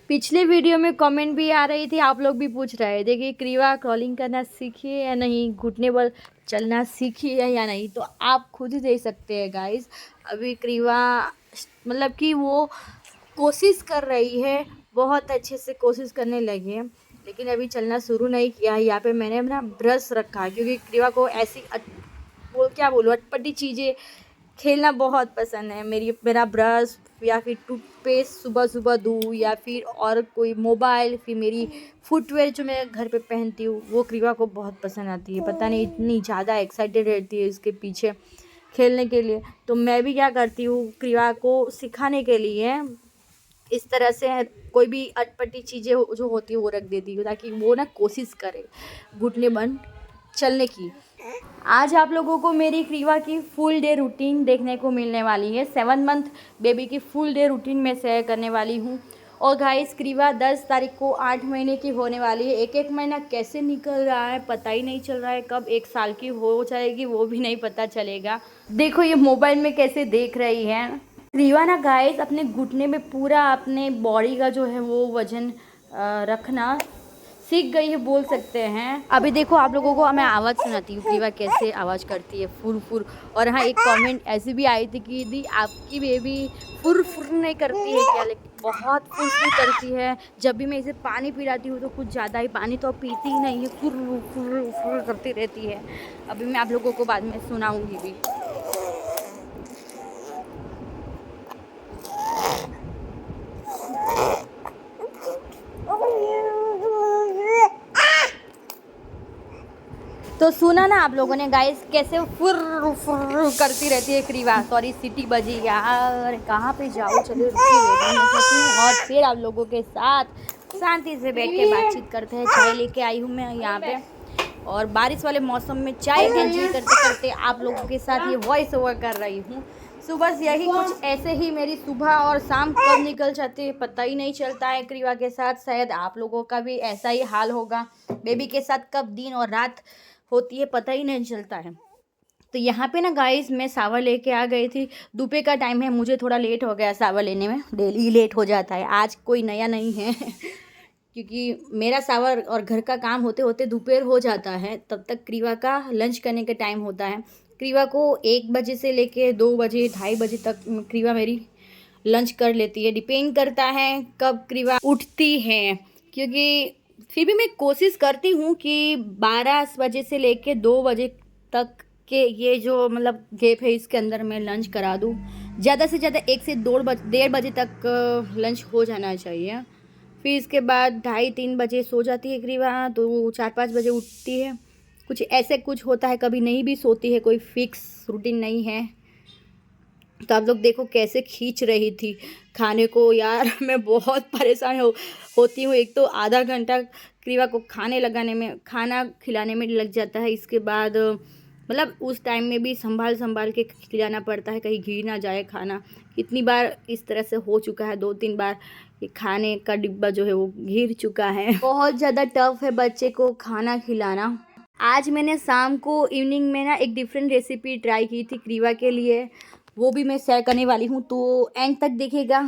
पिछले वीडियो में कमेंट भी आ रही थी, आप लोग भी पूछ रहे थे कि क्रीवा क्रॉलिंग करना सीखी है या नहीं, घुटने पर चलना सीखी है या नहीं। तो आप खुद ही देख सकते हैं गाइस, अभी क्रीवा मतलब कि वो कोशिश कर रही है, बहुत अच्छे से कोशिश करने लगी है, लेकिन अभी चलना शुरू नहीं किया है। यहाँ पे मैंने अपना ब्रश रखा है क्योंकि क्रीवा को ऐसी क्या बोलूँ, अटपटी चीज़ें खेलना बहुत पसंद है। मेरा ब्रश या फिर टूथपेस्ट सुबह सुबह दूँ, या फिर और कोई मोबाइल, फिर मेरी फुटवेयर जो मैं घर पे पहनती हूँ वो क्रीवा को बहुत पसंद आती है। पता नहीं इतनी ज़्यादा एक्साइटेड रहती है इसके पीछे खेलने के लिए। तो मैं भी क्या करती हूँ, क्रीवा को सिखाने के लिए इस तरह से कोई भी अटपटी चीज़ें जो होती है वो रख देती हूँ, ताकि वो ना कोशिश करे घुटने बंद चलने की। आज आप लोगों को मेरी क्रीवा की फुल डे रूटीन देखने को मिलने वाली है। 7 मंथ बेबी की फुल डे रूटीन में शेयर करने वाली हूँ। और गाइस, क्रीवा 10 तारीख को 8 महीने की होने वाली है। एक एक महीना कैसे निकल रहा है पता ही नहीं चल रहा है, कब 1 साल की हो जाएगी वो भी नहीं पता चलेगा। देखो ये मोबाइल में कैसे देख रही है क्रीवा ना गाइस, अपने घुटने में पूरा अपने बॉडी का जो है वो वजन रखना सीख गई है बोल सकते हैं। अभी देखो आप लोगों को मैं आवाज़ सुनाती हूँ क्रीवा कैसे आवाज़ करती है, फुर फुर। और हाँ, एक कमेंट ऐसी भी आई थी कि दी आपकी बेबी फुर फुर नहीं करती है क्या, लेकिन बहुत फुर फुर करती है। जब भी मैं इसे पानी पिलाती हूँ तो कुछ ज़्यादा ही, पानी तो पीती ही नहीं है, फुर फुर फुर करती रहती है। अभी मैं आप लोगों को बाद में सुनाऊँगी भी। तो सुना ना आप लोगों ने गाइस, कैसे फुर फुर करती रहती है क्रीवा। सॉरी सिटी बजी यार, कहाँ पे जाऊँ, चलो और फिर आप लोगों के साथ शांति से बैठ के बातचीत करते हैं। चाय लेके आई हूँ मैं यहाँ पे, और बारिश वाले मौसम में चाय एंजॉय करते करते आप लोगों के साथ ये वॉइस ओवर कर रही हूँ। सुबह से यही कुछ ऐसे ही मेरी सुबह और शाम कब निकल जाती है पता ही नहीं चलता है क्रीवा के साथ। शायद आप लोगों का भी ऐसा ही हाल होगा, बेबी के साथ कब दिन और रात होती है पता ही नहीं चलता है। तो यहाँ पे ना गाइस, मैं सावर लेके आ गई थी। दोपहर का टाइम है, मुझे थोड़ा लेट हो गया सावर लेने में, डेली लेट हो जाता है, आज कोई नया नहीं है क्योंकि मेरा सावर और घर का काम होते होते दोपहर हो जाता है, तब तक क्रीवा का लंच करने का टाइम होता है। क्रीवा को 1 बजे से लेके 2 बजे 2:30 बजे तक क्रीवा मेरी लंच कर लेती है। डिपेंड करता है कब क्रीवा उठती है, क्योंकि फिर भी मैं कोशिश करती हूँ कि 12 बजे से लेके 2 बजे तक के ये जो मतलब गैप है इसके अंदर मैं लंच करा दूँ। ज़्यादा से ज़्यादा 1 से 1:30 बजे तक लंच हो जाना चाहिए। फिर इसके बाद 2:30-3 बजे सो जाती है क्रीवा, तो 4-5 बजे उठती है। कुछ ऐसे कुछ होता है, कभी नहीं भी सोती है, कोई फिक्स रूटीन नहीं है। तो आप लोग देखो कैसे खींच रही थी खाने को यार मैं बहुत परेशान होती हूँ। एक तो आधा घंटा क्रीवा को खाना खिलाने में लग जाता है। इसके बाद मतलब उस टाइम में भी संभाल के खिलाना पड़ता है, कहीं गिर ना जाए खाना। कितनी बार इस तरह से हो चुका है, 2-3 बार ये खाने का डिब्बा जो है वो गिर चुका है। बहुत ज़्यादा टफ है बच्चे को खाना खिलाना। आज मैंने शाम को इवनिंग में ना एक डिफरेंट रेसिपी ट्राई की थी क्रीवा के लिए, वो भी मैं शेयर करने वाली हूँ, तो एंड तक देखिएगा।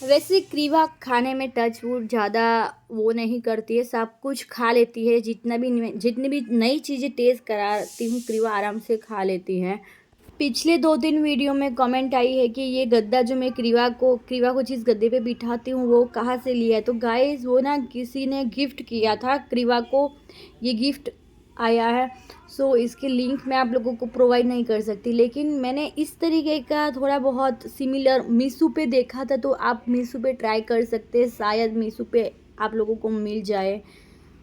वैसे क्रीवा खाने में टच वुड ज़्यादा वो नहीं करती है, सब कुछ खा लेती है। जितनी भी नई चीज़ें टेस्ट कराती हूँ क्रीवा आराम से खा लेती है। पिछले 2-3 वीडियो में कमेंट आई है कि ये गद्दा जो मैं क्रीवा को जिस गद्दे पे बिठाती हूँ वो कहाँ से लिया है। तो गाइस, वो ना किसी ने गिफ्ट किया था क्रीवा को, ये गिफ्ट आया है। सो इसके लिंक मैं आप लोगों को प्रोवाइड नहीं कर सकती, लेकिन मैंने इस तरीके का थोड़ा बहुत सिमिलर मीशो पे देखा था, तो आप मीशो पे ट्राई कर सकते हैं, शायद मीशो पे आप लोगों को मिल जाए।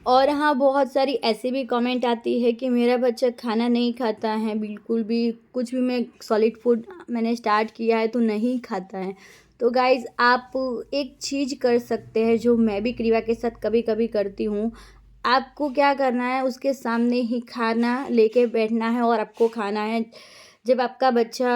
और हाँ, बहुत सारी ऐसी भी कमेंट आती है कि मेरा बच्चा खाना नहीं खाता है बिल्कुल भी, कुछ भी मैं सॉलिड फूड मैंने स्टार्ट किया है तो नहीं खाता है। तो गाइज़, आप एक चीज़ कर सकते हैं जो मैं भी क्रीवा के साथ कभी कभी करती हूँ। आपको क्या करना है, उसके सामने ही खाना लेके बैठना है और आपको खाना है। जब आपका बच्चा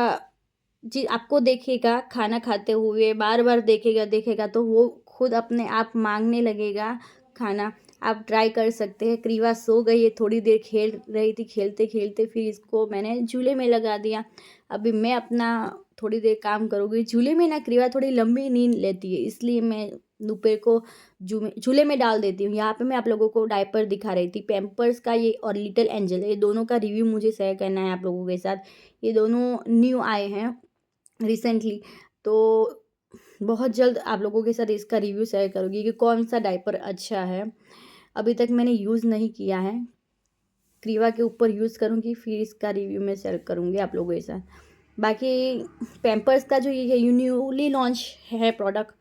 जी आपको देखेगा खाना खाते हुए, बार बार देखेगा तो वो खुद अपने आप मांगने लगेगा खाना। आप ट्राई कर सकते हैं। क्रीवा सो गई है, थोड़ी देर खेल रही थी, खेलते खेलते फिर इसको मैंने झूले में लगा दिया। अभी मैं अपना थोड़ी देर काम करूँगी। झूले में ना क्रीवा थोड़ी लंबी नींद लेती है, इसलिए मैं दोपहर को झूले में डाल देती हूँ। यहाँ पे मैं आप लोगों को डायपर दिखा रही थी, पैम्पर्स का ये और लिटिल एंजल, ये दोनों का रिव्यू मुझे शेयर करना है आप लोगों के साथ। ये दोनों न्यू आए हैं रिसेंटली, तो बहुत जल्द आप लोगों के साथ इसका रिव्यू शेयर करूँगी कि कौन सा डायपर अच्छा है। अभी तक मैंने यूज़ नहीं किया है, क्रीवा के ऊपर यूज़ करूँगी, फिर इसका रिव्यू मैं शेयर करूँगी आप लोगों के साथ। बाकी पैम्पर्स का जो ये न्यूली लॉन्च है प्रोडक्ट,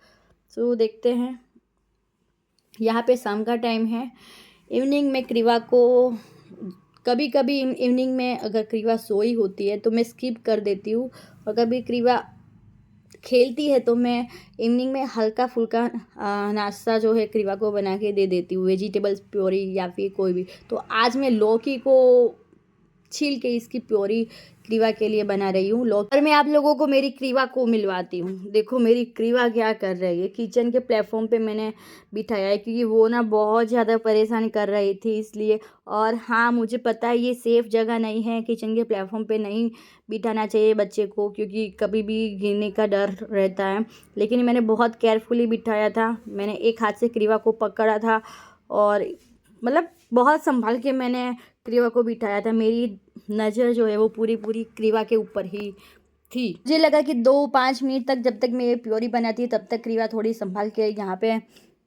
तो देखते हैं। यहाँ पे शाम का टाइम है, इवनिंग में क्रीवा को कभी कभी इवनिंग में अगर क्रीवा सोई होती है तो मैं स्किप कर देती हूँ, और कभी क्रीवा खेलती है तो मैं इवनिंग में हल्का फुल्का नाश्ता जो है क्रीवा को बना के दे देती हूँ, वेजिटेबल्स प्योरी या फिर कोई भी। तो आज मैं लौकी को छील के इसकी प्योरी क्रीवा के लिए बना रही हूँ। और मैं आप लोगों को मेरी क्रीवा को मिलवाती हूँ। देखो मेरी क्रीवा क्या कर रही है, किचन के प्लेटफॉर्म पे मैंने बिठाया है क्योंकि वो ना बहुत ज़्यादा परेशान कर रही थी इसलिए। और हाँ, मुझे पता है ये सेफ़ जगह नहीं है, किचन के प्लेटफॉर्म पे नहीं बिठाना चाहिए बच्चे को क्योंकि कभी भी गिरने का डर रहता है, लेकिन मैंने बहुत केयरफुली बिठाया था। मैंने एक हाथ से क्रीवा को पकड़ा था और मतलब बहुत संभाल के मैंने क्रीवा को बिठाया था। मेरी नज़र जो है वो पूरी क्रीवा के ऊपर ही थी। मुझे लगा कि 2-5 मिनट तक जब तक मैं प्योरी बनाती तब तक क्रीवा थोड़ी संभाल के यहाँ पे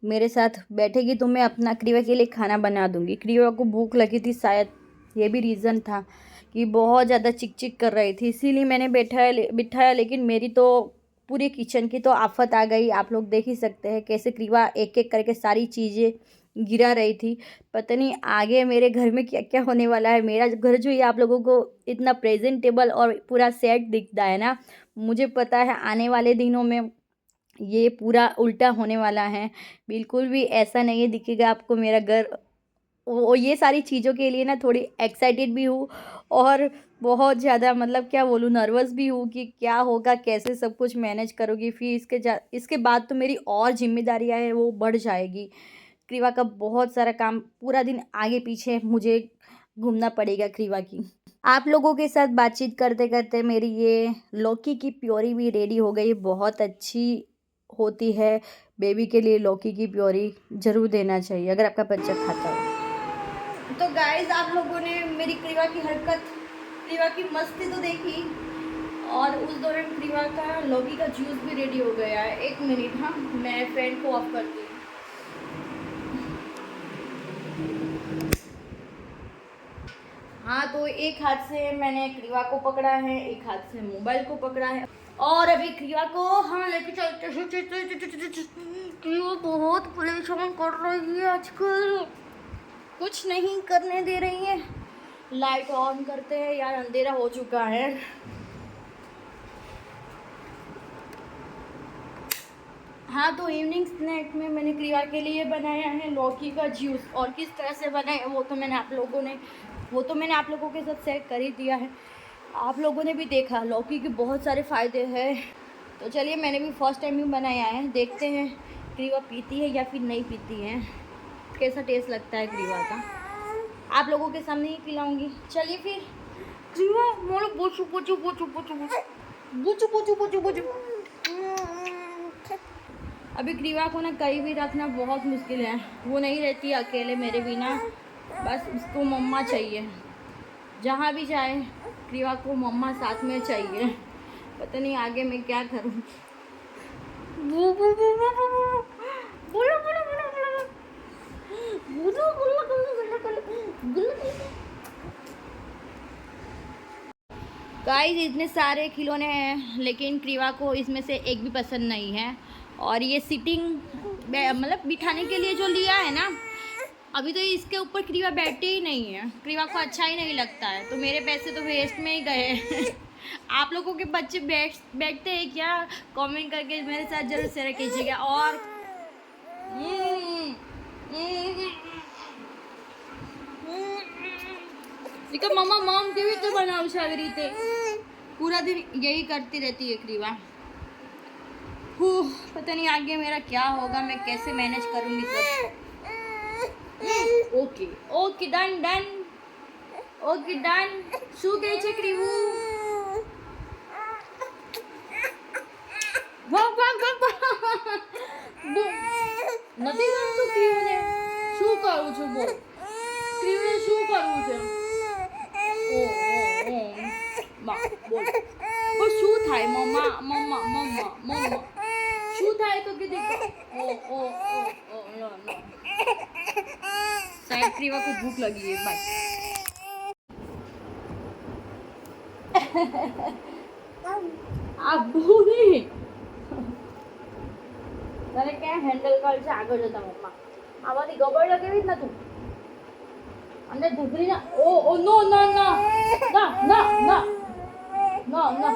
मेरे साथ बैठेगी तो मैं अपना क्रीवा के लिए खाना बना दूँगी। क्रीवा को भूख लगी थी, शायद ये भी रीज़न था कि बहुत ज़्यादा चिक चिक कर रही थी, इसीलिए मैंने बिठाया। लेकिन मेरी तो पूरे किचन की तो आफत आ गई। आप लोग देख ही सकते हैं कैसे क्रीवा एक एक करके सारी चीज़ें गिरा रही थी। पता नहीं आगे मेरे घर में क्या क्या होने वाला है। मेरा घर जो ये आप लोगों को इतना प्रेजेंटेबल और पूरा सेट दिखता है ना, मुझे पता है आने वाले दिनों में ये पूरा उल्टा होने वाला है। बिल्कुल भी ऐसा नहीं दिखेगा आपको मेरा घर। वो ये सारी चीज़ों के लिए ना थोड़ी एक्साइटेड भी हूँ और बहुत ज़्यादा मतलब क्या बोलूँ, नर्वस भी हूँ कि क्या होगा, कैसे सब कुछ मैनेज करूँगी। फिर इसके बाद तो मेरी और जिम्मेदारियाँ हैं वो बढ़ जाएगी। क्रीवा का बहुत सारा काम, पूरा दिन आगे पीछे मुझे घूमना पड़ेगा क्रीवा की। आप लोगों के साथ बातचीत करते करते मेरी ये लौकी की प्योरी भी रेडी हो गई। बहुत अच्छी होती है, बेबी के लिए लौकी की प्योरी ज़रूर देना चाहिए अगर आपका बच्चा खाता हो। तो गाइस, आप लोगों ने मेरी क्रीवा की हरकत, क्रीवा की मस्ती तो देखी, और उस दौरान क्रीवा का लौकी का जूस भी रेडी हो गया है। 1 मिनट, हाँ मैं फैन को ऑफ करती हूँ। हाँ, तो एक हाथ से मैंने क्रीवा को पकड़ा है, एक हाथ से मोबाइल को पकड़ा है, और अभी क्रीवा को हम लेके चलते हैं। क्रीवा बहुत परेशान कर रही है आजकल, कुछ नहीं करने दे रही है। लाइट ऑन करते हैं यार, अंधेरा हो चुका है। हाँ, तो इवनिंग स्नैक में मैंने क्रीवा के लिए बनाया है लौकी का जूस, और किस तरह से बनाया वो तो मैंने आप लोगों के साथ शेयर कर ही दिया है। आप लोगों ने भी देखा लौकी के बहुत सारे फ़ायदे हैं। तो चलिए, मैंने भी फर्स्ट टाइम ही बनाया है, देखते हैं क्रीवा पीती है या फिर नहीं पीती है, कैसा टेस्ट लगता है क्रीवा का। आप लोगों के सामने ही खिलाऊंगी। चलिए फिर। क्रीवा मोलो बोचू बोचू बोचू बोचू बोचू बोचू बोचू बोचू। अभी क्रीवा को ना कहीं भी रखना बहुत मुश्किल है, वो नहीं रहती अकेले मेरे बिना, बस उसको मम्मा चाहिए। जहाँ भी जाए क्रीवा को मम्मा साथ में चाहिए। पता नहीं आगे मैं क्या करूँ। गाइस, इतने सारे खिलौने हैं लेकिन क्रीवा को इसमें से एक भी पसंद नहीं है। और ये सिटिंग मतलब बिठाने के लिए जो लिया है ना, अभी तो इसके ऊपर क्रीवा बैठते ही नहीं है, क्रीवा को अच्छा ही नहीं लगता है, तो मेरे पैसे तो वेस्ट में ही गए। आप लोगों के बच्चे बैठते हैं क्या? कमेंट करके मेरे साथ जरूर शेयर कीजिएगा। और मम्मा मम केवी तो बनाऊ આવી રીતે पूरा दिन यही करती रहती है क्रीवा। पता नहीं आगे मेरा क्या होगा, मैं कैसे मैनेज करूँगी सब। Okay okay, done okay done. શું કહે છે ક્રીવુ? ભાગ ભાગ ભાગ ભાગ। નથી કરતું ક્રીવને શું કરું છું બોલ ક્રીવને શું કરવું છે ઓ બોલ બોલ શું થાય મમ્મા મમ્મા મમ્મા મમ્મા શું થાય તો કીધી ઓ નો शायद क्रीवा को भूख लगी है बाय આબુ નહીં તને ક્યાં હેન્ડલ કરશે આગળ જતા મમ્મા આમાંથી ગબડ કેવી રીતના તું અંદર ધુકરી ના ઓ નો ના ના ના ના ના ना ना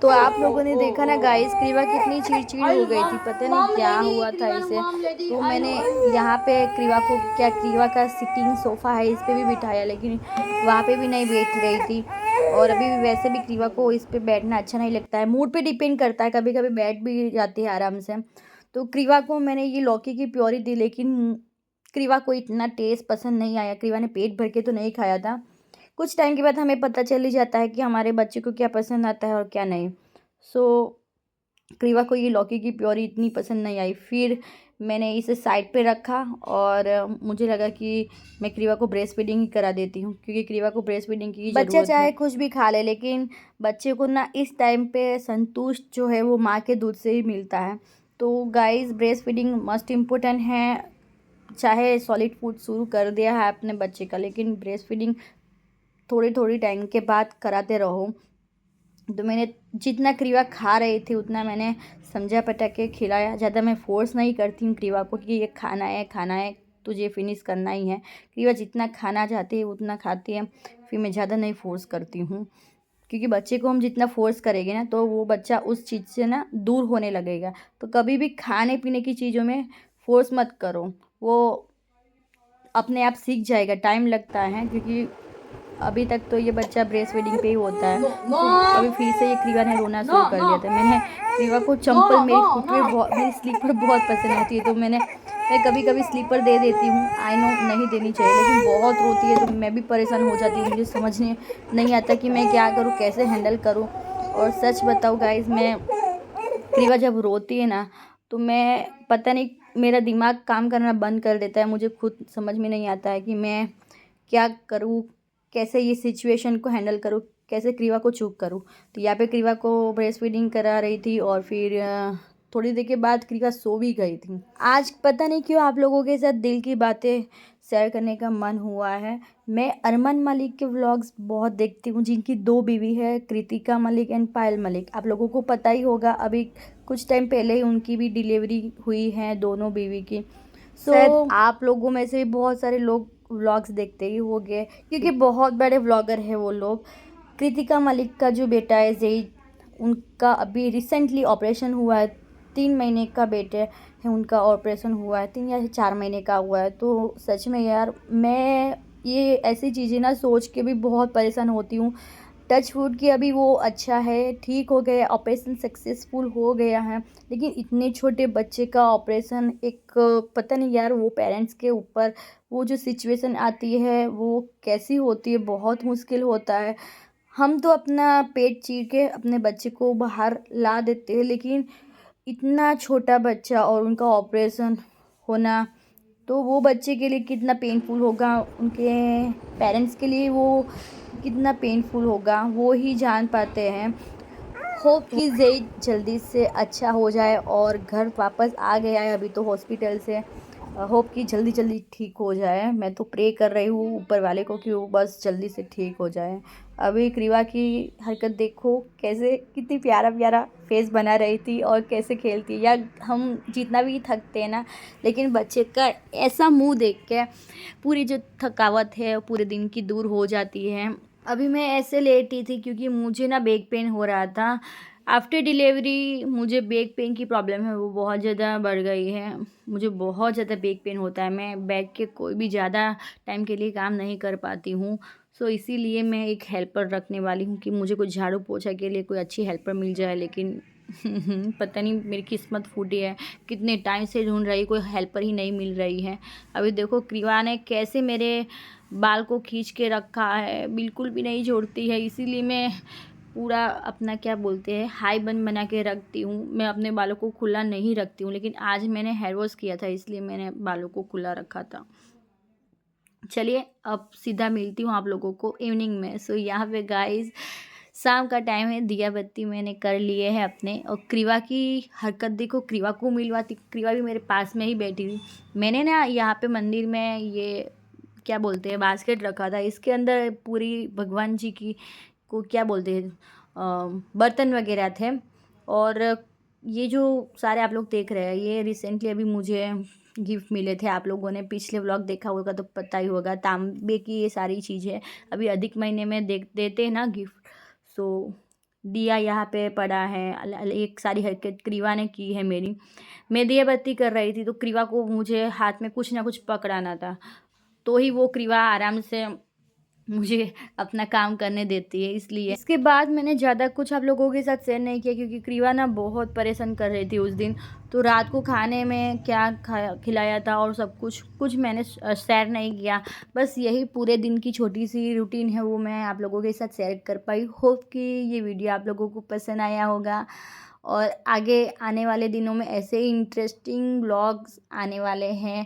तो आप लोगों ने देखा ना गाइस क्रीवा कितनी चिड़चिड़ हो गई थी पता नहीं क्या हुआ था इसे तो मैंने यहाँ पे क्रीवा का सिटिंग सोफ़ा है इस पे भी बिठाया लेकिन वहाँ पे भी नहीं बैठ रही थी और अभी भी वैसे भी क्रीवा को इस पे बैठना अच्छा नहीं लगता है मूड पे डिपेंड करता है कभी कभी बैठ भी जाती है आराम से तो क्रीवा को मैंने ये लौकी की प्योरी दी लेकिन क्रीवा को इतना टेस्ट पसंद नहीं आया क्रीवा ने पेट भर के तो नहीं खाया था कुछ टाइम के बाद हमें पता चल ही जाता है कि हमारे बच्चे को क्या पसंद आता है और क्या नहीं सो क्रीवा को ये लौकी की प्योरी इतनी पसंद नहीं आई फिर मैंने इसे साइड पे रखा और मुझे लगा कि मैं क्रीवा को ब्रेस्ट फीडिंग ही करा देती हूँ क्योंकि क्रीवा को ब्रेस्ट फीडिंग की ज़रूरत है। बच्चा चाहे कुछ भी खा ले लेकिन बच्चे को ना इस टाइम पे संतुष्ट जो है वो माँ के दूध से ही मिलता है तो guys breast feeding must important है चाहे सॉलिड फूड शुरू कर दिया है अपने बच्चे का लेकिन ब्रेस्ट फीडिंग थोड़ी टाइम के बाद कराते रहो तो मैंने जितना क्रीवा खा रही थी उतना मैंने समझा पटा के खिलाया ज़्यादा मैं फोर्स नहीं करती हूँ क्रीवा को कि ये खाना है तुझे फिनिश करना ही है क्रीवा जितना खाना चाहती है उतना खाती है फिर मैं ज़्यादा नहीं फोर्स करती हूँ क्योंकि बच्चे को हम जितना फोर्स करेंगे ना तो वो बच्चा उस चीज़ से ना दूर होने लगेगा तो कभी भी खाने पीने की चीज़ों में फोर्स मत करो वो अपने आप सीख जाएगा टाइम लगता है क्योंकि अभी तक तो ये बच्चा ब्रेस्ट फीडिंग पे ही होता है अभी फिर से ये क्रीवा ने रोना शुरू कर दिया था मैंने क्रीवा को चंपल मेरी स्लीपर बहुत पसंद आती है तो मैं कभी कभी स्लीपर दे देती हूँ आई नो नहीं देनी चाहिए लेकिन बहुत रोती है तो मैं भी परेशान हो जाती हूँ मुझे समझने नहीं आता कि मैं क्या करूँ कैसे हैंडल करूँ और सच बताऊँ गाइस मैं क्रीवा जब रोती है ना तो मैं पता नहीं मेरा दिमाग काम करना बंद कर देता है मुझे खुद समझ में नहीं आता है कि मैं क्या करूँ कैसे ये सिचुएशन को हैंडल करूँ कैसे क्रीवा को चुप करूँ तो यहाँ पे क्रीवा को ब्रेस्ट फीडिंग करा रही थी और फिर थोड़ी देर के बाद क्रीवा सो भी गई थी आज पता नहीं क्यों आप लोगों के साथ दिल की बातें शेयर करने का मन हुआ है मैं अरमान मलिक के व्लॉग्स बहुत देखती हूँ जिनकी 2 बीवी है कृतिका मलिक एंड पायल मलिक आप लोगों को पता ही होगा अभी कुछ टाइम पहले ही उनकी भी डिलीवरी हुई है दोनों बीवी की सो आप लोगों में से भी बहुत सारे लोग व्लॉग्स देखते ही होंगे क्योंकि बहुत बड़े व्लॉगर हैं वो लोग कृतिका मलिक का जो बेटा है ज़ैद उनका अभी रिसेंटली ऑपरेशन हुआ है 3 महीने का बेटे है उनका ऑपरेशन हुआ है 3 या 4 महीने का हुआ है तो सच में यार मैं ये ऐसी चीज़ें ना सोच के भी बहुत परेशान होती हूँ टच वुड की अभी वो अच्छा है ठीक हो गया ऑपरेशन सक्सेसफुल हो गया है लेकिन इतने छोटे बच्चे का ऑपरेशन एक पता नहीं यार वो पेरेंट्स के ऊपर वो जो सिचुएशन आती है वो कैसी होती है बहुत मुश्किल होता है हम तो अपना पेट चीर के अपने बच्चे को बाहर ला देते हैं लेकिन इतना छोटा बच्चा और उनका ऑपरेशन होना तो वो बच्चे के लिए कितना पेनफुल होगा उनके पेरेंट्स के लिए वो कितना पेनफुल होगा वो ही जान पाते हैं होप कि ज़ैद जल्दी से अच्छा हो जाए और घर वापस आ गया है अभी तो हॉस्पिटल से होप कि जल्दी ठीक हो जाए मैं तो प्रे कर रही हूँ ऊपर वाले को कि वो बस जल्दी से ठीक हो जाए अभी क्रीवा की हरकत देखो कैसे कितनी प्यारा फेस बना रही थी और कैसे खेलती है या हम जितना भी थकते हैं ना लेकिन बच्चे का ऐसा मुंह देख के पूरी जो थकावट है पूरे दिन की दूर हो जाती है अभी मैं ऐसे लेटी थी क्योंकि मुझे ना बैक पेन हो रहा था आफ्टर डिलीवरी मुझे बैक पेन की प्रॉब्लम है वो बहुत ज़्यादा बढ़ गई है मुझे बहुत ज़्यादा बैक पेन होता है मैं बैठ के कोई भी ज़्यादा टाइम के लिए काम नहीं कर पाती हूँ सो इसीलिए मैं एक हेल्पर रखने वाली हूँ कि मुझे कुछ झाड़ू पोछा के लिए कोई अच्छी हेल्पर मिल जाए लेकिन पता नहीं मेरी किस्मत फूटी है कितने टाइम से ढूंढ रही कोई हेल्पर ही नहीं मिल रही है अभी देखो क्रीवा ने कैसे मेरे बाल को खींच के रखा है बिल्कुल भी नहीं छोड़ती है इसीलिए मैं पूरा अपना क्या बोलते हैं हाई बन बना के रखती हूँ। मैं अपने बालों को खुला नहीं रखती हूँ, लेकिन आज मैंने हेयर वॉश किया था इसलिए मैंने बालों को खुला रखा था। चलिए अब सीधा मिलती हूँ आप लोगों को इवनिंग में। सो यहाँ पे गाइस शाम का टाइम है, दिया बत्ती मैंने कर लिए हैं अपने, और क्रीवा की हरकत देखो, क्रीवा को मिलवाती, क्रीवा भी मेरे पास में ही बैठी थी। मैंने ना यहाँ पे मंदिर में ये क्या बोलते हैं बास्केट रखा था, इसके अंदर पूरी भगवान जी की को क्या बोलते हैं बर्तन वगैरह थे। और ये जो सारे आप लोग देख रहे हैं ये रिसेंटली अभी मुझे गिफ्ट मिले थे। आप लोगों ने पिछले व्लॉग देखा होगा तो पता ही होगा, तांबे की ये सारी चीज़ें अभी अधिक महीने में देते हैं ना गिफ्ट। सो दिया यहाँ पे पड़ा है, एक सारी हरकत क्रीवा ने की है मेरी। मैं दिया बत्ती कर रही थी तो क्रीवा को मुझे हाथ में कुछ ना कुछ पकड़ाना था, तो ही वो क्रीवा आराम से मुझे अपना काम करने देती है। इसलिए इसके बाद मैंने ज़्यादा कुछ आप लोगों के साथ शेयर नहीं किया, क्योंकि क्रीवा ना बहुत परेशान कर रही थी उस दिन। तो रात को खाने में क्या खिलाया था और सब कुछ मैंने शेयर नहीं किया। बस यही पूरे दिन की छोटी सी रूटीन है वो मैं आप लोगों के साथ शेयर कर पाई। होप कि ये वीडियो आप लोगों को पसंद आया होगा, और आगे आने वाले दिनों में ऐसे ही इंटरेस्टिंग व्लॉग्स आने वाले हैं।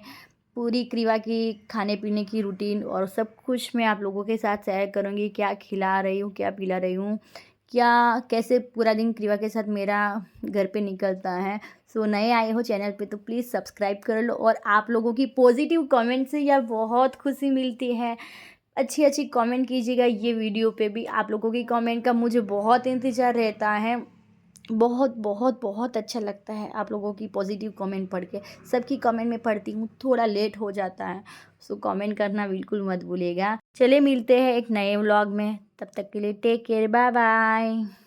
पूरी क्रीवा की खाने पीने की रूटीन और सब कुछ मैं आप लोगों के साथ शेयर करूँगी, क्या खिला रही हूँ, क्या पिला रही हूँ, क्या कैसे पूरा दिन क्रीवा के साथ मेरा घर पे निकलता है। सो नए आए हो चैनल पे तो प्लीज़ सब्सक्राइब कर लो, और आप लोगों की पॉजिटिव कमेंट से यार बहुत खुशी मिलती है। अच्छी अच्छी कमेंट कीजिएगा ये वीडियो पे भी, आप लोगों की कमेंट का मुझे बहुत इंतज़ार रहता है। बहुत बहुत बहुत अच्छा लगता है आप लोगों की पॉजिटिव कमेंट पढ़ के। सबकी कमेंट में पढ़ती हूँ, थोड़ा लेट हो जाता है, सो कमेंट करना बिल्कुल मत भूलिएगा। चलिए मिलते हैं एक नए व्लॉग में, तब तक के लिए टेक केयर, बाय बाय।